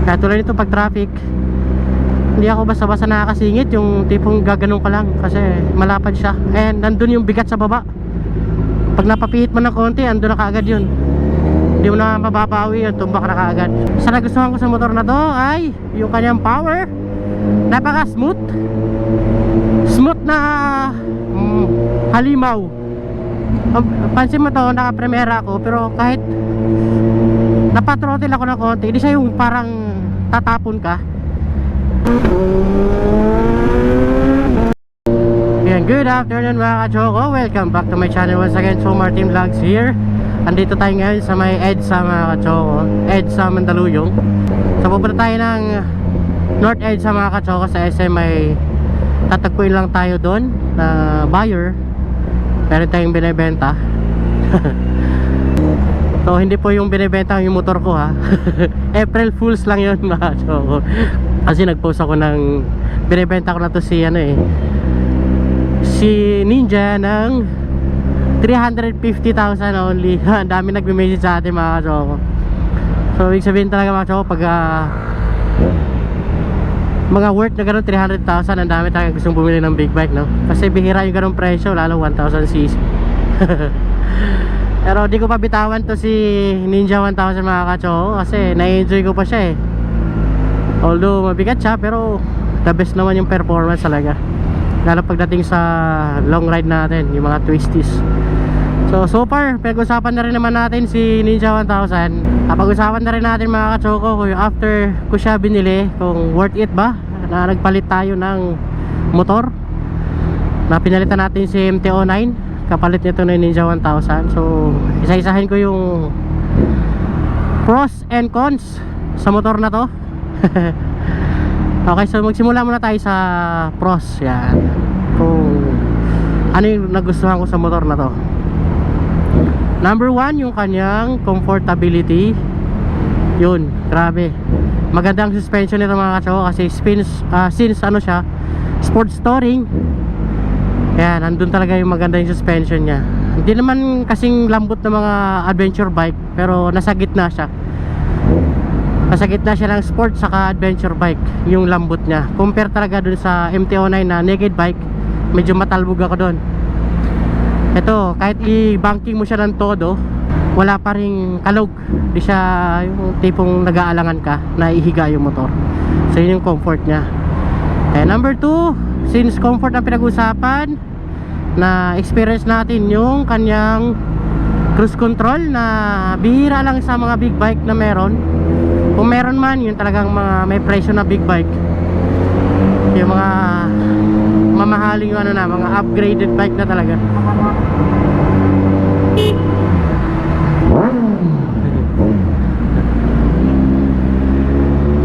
Kaya tulad nito pag traffic, hindi ako basta-basta nakakasingit, yung tipong gaganong ka lang kasi malapad siya. And nandun yung bigat sa baba. Pag napapihit mo ng konti, andun na kaagad yun. Hindi mo na mababawi yun, tumbak na kaagad. Sa nagustuhan ko sa motor na to ay yung kanyang power. Napaka smooth. Smooth na halimaw. Pansin mo to, naka-Primera ako, pero kahit napatrotel ako ng konti, hindi siya yung parang tatapon ka. Ayan, good afternoon mga kachoko. Welcome back to my channel once again. So Martin Vlogs here. Andito tayo ngayon sa may EDSA mga kachoko, EDSA Mandaluyong. So pupunta tayo ng North EDSA mga kachoko. Sa SM may tatagpuin lang tayo doon na buyer. Meron tayong binibenta. So hindi po yung binibenta yung motor ko ha. April Fools lang yun mga kachoko. Kasi nag-post ako ng binibenta ko na to si si Ninja ng 350,000 only. Ang dami nagme-message sa atin mga kachoko. So ibig sabihin talaga mga kachoko, pag mga worth na gano'n 300,000, ang dami talaga gustong bumili ng big bike, no? Kasi bihira yung gano'ng presyo, lalo 1,000cc. Pero di ko pa bitawan to si Ninja 1000 mga kachoko, kasi na-enjoy ko pa siya eh. Although mabigat siya, pero the best naman yung performance talaga, lalo pagdating sa long ride natin, yung mga twisties. So far, pag-usapan na rin naman natin si Ninja 1000. Pag-usapan na rin natin mga kachoko kung after ko siya binili, kung worth it ba na nagpalit tayo ng motor, na pinalitan natin si MT-09 kapalit nito na Ninja 1000. So isa-isahin ko yung pros and cons sa motor na to. Okay, so magsimula muna tayo sa pros. Yan, kung ano yung nagustuhan ko sa motor na to. Number 1, yung kanyang comfortability. Yun, grabe. Magandang suspension nito mga kachoko, kasi since ano siya, sports touring. Yan, nandun talaga yung maganda yung suspension niya. Hindi naman kasing lambot ng mga adventure bike, pero nasa gitna siya. Nasa gitna siya ng sport saka adventure bike, yung lambot niya. Compare talaga dun sa MT-09 na naked bike, medyo matalbog ako dun. Ito, kahit i-banking mo siya ng todo, wala pa ring kalog. Di siya yung tipong nag-aalangan ka na ihiga yung motor. So yun yung comfort niya. And number 2, since comfort ang pinag-usapan, na experience natin yung kanyang cruise control na bihira lang sa mga big bike na meron. Kung meron man, yun talagang mga may presyo na big bike, yung mga mamahaling ano na, mga upgraded bike na talaga.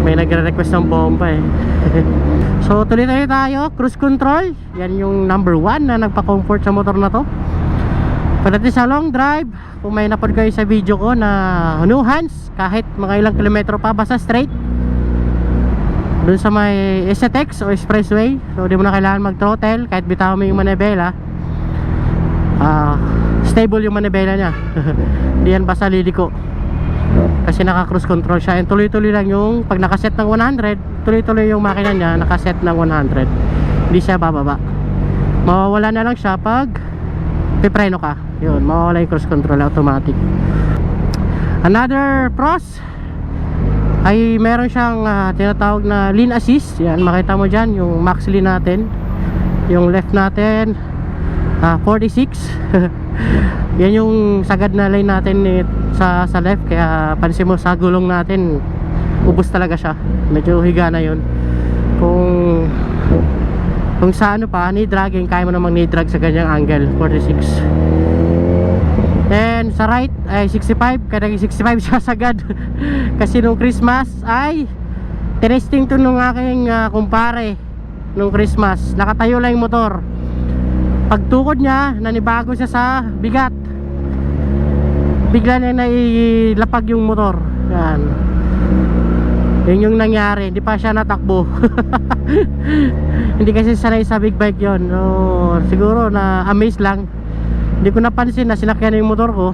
May nagre-request ng bomba eh. So tuloy tayo, cruise control. Yan yung number 1 na nagpa-comfort sa motor na to. Pagdating sa long drive, kung may napod kayo sa video ko na no hands, kahit mga ilang kilometro pa, basta straight dun sa may STX o expressway, so di mo na kailangan mag-throttle. Kahit bitaw mo yung manibela, stable yung manibela nya. Di yan basta liliko, kasi naka-cruise control siya. And tuloy-tuloy lang yung, pag nakaset ng 100, tuloy-tuloy yung makina nya, nakaset ng 100. Hindi siya bababa. Mawawala na lang siya pag pipreno ka. Yun, mawawala yung cruise control, automatic. Another pros ay meron siyang tinatawag na lean assist. Yan, makita mo dyan yung max lean natin, yung left natin 46. Yan yung sagad na lane natin sa left, kaya pansin mo sa gulong natin, ubos talaga siya, medyo higa na yun. Kung sa ano pa, knee dragging, kaya mo namang knee drag sa ganyang angle, 46. Then sa right ay 65, kaya naging 65 siya sagad. Kasi nung Christmas ay tinesting to nung aking kumpare nung Christmas, nakatayo lang yung motor. Pagtukod niya, nanibago siya sa bigat, bigla na nailapag yung motor. Yan, yun yung nangyari, hindi pa siya natakbo. Hindi kasi sanay sa big bike yon. So, siguro na amaze lang, hindi ko napansin na sinakyan na yung motor ko.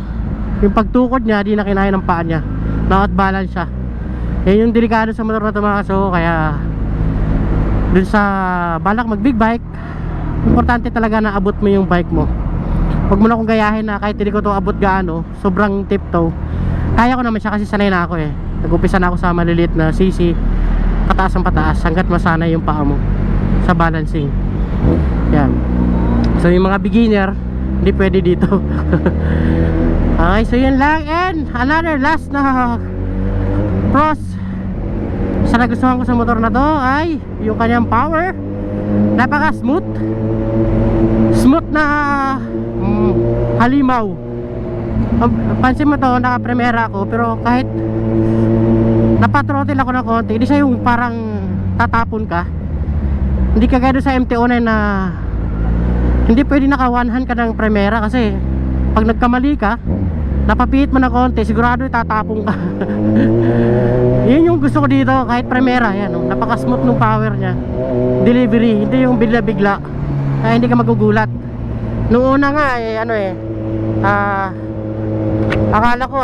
Yung pagtukod niya, di na kinaya ng paa niya, na out balance siya. Yan yung delikado sa motor na to mga kaso. Kaya dun sa balak mag big bike, importante talaga na abot mo yung bike mo. Huwag mo na akong gayahin na kahit hindi ko to abot gaano, sobrang tiptoe. Kaya ko naman siya kasi sanay na ako eh. Nag-umpisa na ako sa maliliit na CC, pataas ang pataas hanggat masanay yung paa mo sa balancing. Yan. So yung mga beginner, hindi pwede dito. Okay, so yun lang. And another last na pros sa nagustuhan ko sa motor na to ay yung kanyang power. Napaka smooth. Smooth na halimaw. Pansin mo to, naka-Primera ako, pero kahit napatrotel ako ng konti, hindi siya yung parang tatapon ka. Hindi ka gaya sa MT-09 na hindi pwede naka one hand ka ng Primera kasi pag nagkamali ka, napapihit mo ng konti, sigurado itatapon ka. Yun yung gusto ko dito, kahit Primera, yan, oh, napaka-smooth ng power niya. Delivery, hindi yung bigla-bigla. Kaya hindi ka magugulat. Noong una nga akala ko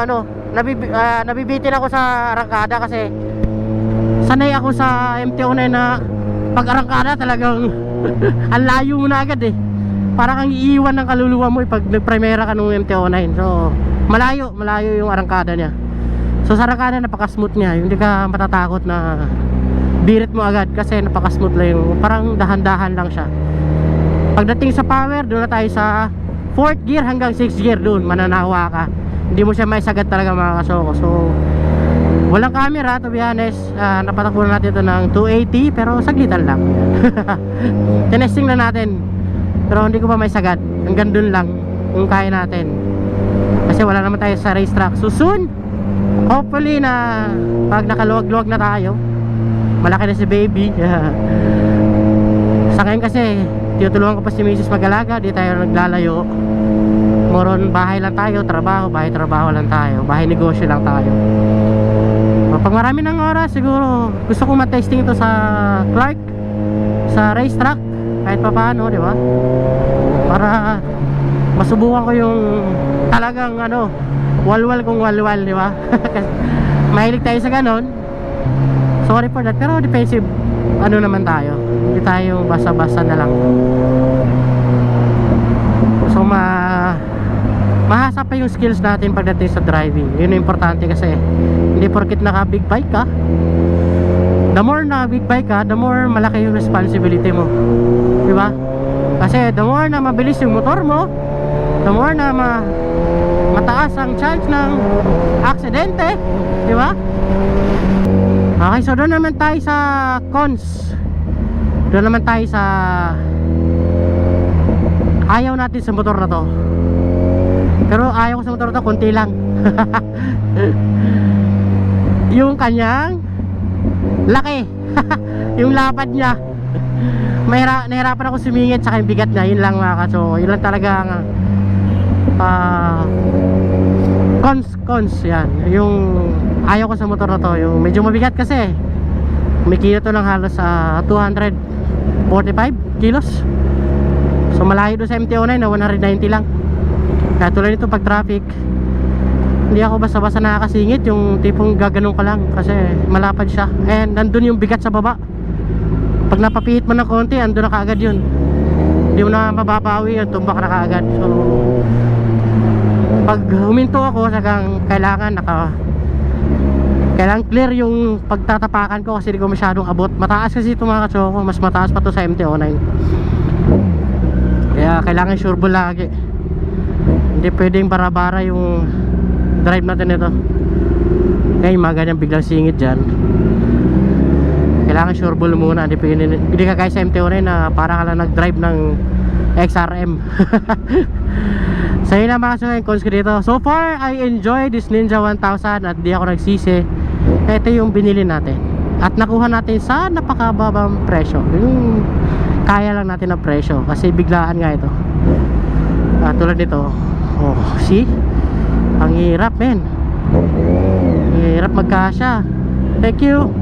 nabibitin ako sa arangkada kasi sanay ako sa MT-09 na pag arangkada talagang ang layo mo na agad eh. Parang kang iiwan ng kaluluwa mo pag nag-Primera ka ng MT-09. So malayo yung arangkada niya. So sa arangkada napaka-smooth niya, hindi ka matatakot na birit mo agad kasi napaka-smooth lang yung parang dahan-dahan lang siya. Pagdating sa power, doon na tayo sa 4th gear hanggang 6th gear, doon mananawa ka. Hindi mo siya maisagad talaga mga kasoko. So walang camera to be honest. Napatakbo na natin ito ng 280 pero saglitan lang. Tinesting na natin pero hindi ko pa maisagad. Hanggang doon lang yung kaya natin kasi wala naman tayo sa racetrack. So soon, hopefully na pag nakaluwag-luwag na tayo, malaki na si baby. Sa ngayon kasi tinutulungan ko pa si Mrs. mag-alaga, di tayo naglalayo. Moron bahay lang tayo, trabaho, bahay-trabaho lang tayo, bahay-negosyo lang tayo. Pag marami ng oras, siguro gusto ko matesting ito sa Clark, sa racetrack, kahit pa paano, di ba? Para masubukan ko yung talagang walwal kung walwal, di ba? Mahilig tayo sa ganon. Sorry for that, pero defensive naman tayo. Hindi tayo basa-basa na lang. So mahasa pa yung skills natin pagdating sa driving. Yun yung importante kasi hindi porket naka big bike ka, the more na big bike ka, the more malaki yung responsibility mo, di ba? Kasi the more na mabilis yung motor mo, the more na mataas ang chance ng aksidente, di ba? Okay, so doon naman tayo sa cons. Doon naman tayo sa ayaw natin sa motor na to. Pero ayaw ko sa motor na to, konti lang. Yung kanyang laki. Yung lapad niya. Nahirapan ako sumingit sa yung bigat niya. Yun lang mga kaso. Yun lang talaga cons yan. Yung ayaw ko sa motor na to, yung medyo mabigat kasi kumikilo to ng halos 245 kilos. So malayo doon sa MT-09 na 190 lang. Kaya tulad nito pag traffic, hindi ako basta-basta nakakasingit, yung tipong gaganong ka lang kasi malapad siya. And nandun yung bigat sa baba. Pag napapihit mo ng konti, andun na kaagad yun. Hindi mo na mababawi yun, tumbak na kaagad. So pag huminto ako, kailangan clear yung pagtatapakan ko kasi hindi ko masyadong abot. Mataas kasi ito mga katsoko, mas mataas pa to sa MT-09. Kaya kailangan sureball lagi. Hindi pwedeng bara-bara yung drive natin ito. Kaya yung mga ganyan biglang singit dyan, kailangan sureball muna. Hindi ka guys sa MT-09 na para ka lang nag-drive ng XRM. So yun lang mga katsoko, cons ko dito. So far, I enjoy this Ninja 1000 at di ako nagsisi. Ito yung binili natin at nakuha natin sa napakababang presyo, yung kaya lang natin na presyo kasi biglaan nga ito. Tulad nito, see, ang hirap men, hirap magkasya. Thank you.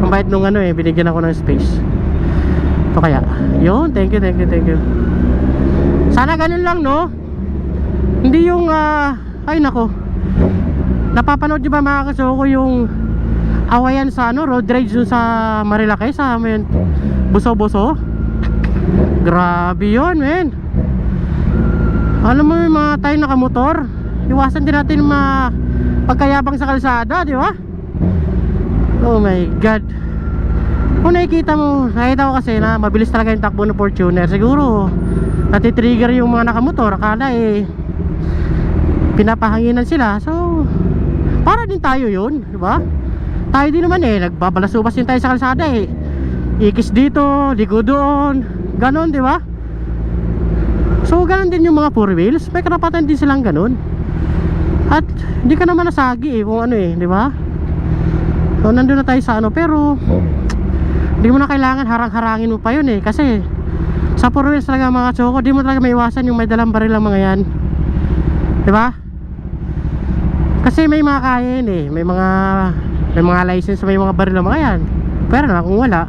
Ang bait nung binigyan ako ng space. Ito kaya yun, thank you. Sana ganun lang, no? Hindi yung ay nako, Napapanood nyo ba mga kasuko yung awayan sa ano, road rage dun sa Marilake, sa amin Buso-Buso? Grabe yun, men. Alam mo yung mga tayo nakamotor, iwasan din natin pagkayabang sa kalsada, di ba? Oh my god. Kung nakita ko kasi na mabilis talaga yung takbo ng Fortuner, siguro natitrigger yung mga nakamotor, akala pinapahanginan sila. So para din tayo yun, di ba? Tayo din naman nagbabalasubas din tayo sa kalsada ikis dito, ligo doon, ganon, di ba? So ganon din yung mga four wheels, may karapatan din silang ganon. At hindi ka naman nasagi kung ano di ba? So nandun na tayo sa ano, pero hindi mo na kailangan harang-harangin mo pa yun kasi sa four wheels talaga mga tsoko, di mo talaga maiwasan yung may dalang baril ang mga yan, di ba? Kasi may mga kaya yun may mga license, may mga baril ang mga yan. Pero na kung wala.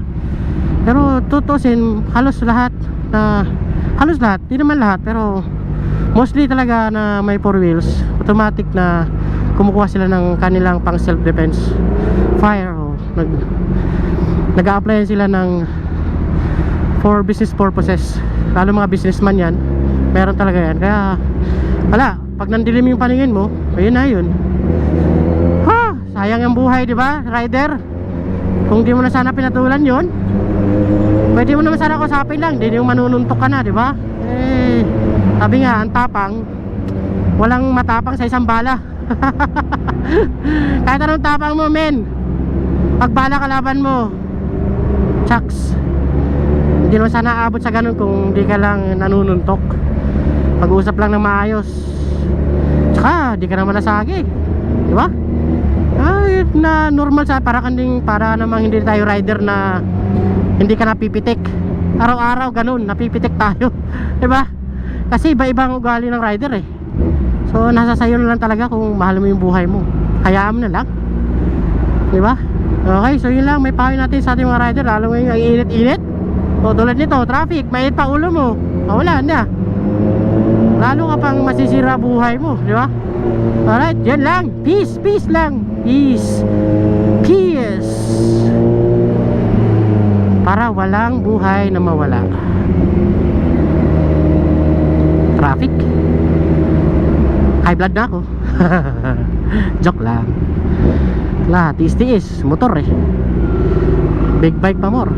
Pero tutusin, halos lahat, di naman lahat, pero mostly talaga na may four wheels, automatic na kumukuha sila ng kanilang pang self defense fire, nag-a-apply sila ng for business purposes. Lalo mga businessman yan, meron talaga yan. Kaya wala, pag nandilim yung paningin mo, ayun na yun. Sayang yung buhay, di ba, rider? Kung di mo na sana pinatulan yon, pwede mo naman sana kusapin lang, di yung manununtok ka na, di ba? Sabi nga, ang tapang, walang matapang sa isang bala. Kahit anong tapang mo, men, pag bala kalaban mo, chucks. Hindi naman sana aabot sa ganun kung di ka lang nanununtok. Pag-uusap lang ng maayos, tsaka di ka naman nasagi, di ba? Na normal para namang hindi tayo rider na hindi ka napipitik araw-araw, ganun, napipitik tayo. Diba? Kasi iba-ibang ugali ng rider so nasa sayo na lang talaga kung mahal mo yung buhay mo, hayaan mo na lang, diba? Okay, so yun lang, may payo natin sa ating mga rider, lalo ngayon ang init-init. So tulad nito, traffic, mainit pa ulo mo, wala na, lalo ka pang masisira buhay mo, diba? Alright, yan lang. Peace, peace lang. Peace, peace. Para walang buhay na mawala. Traffic. High blood na ako. Joke lang. Tiis-tiis, motor Big bike pa more.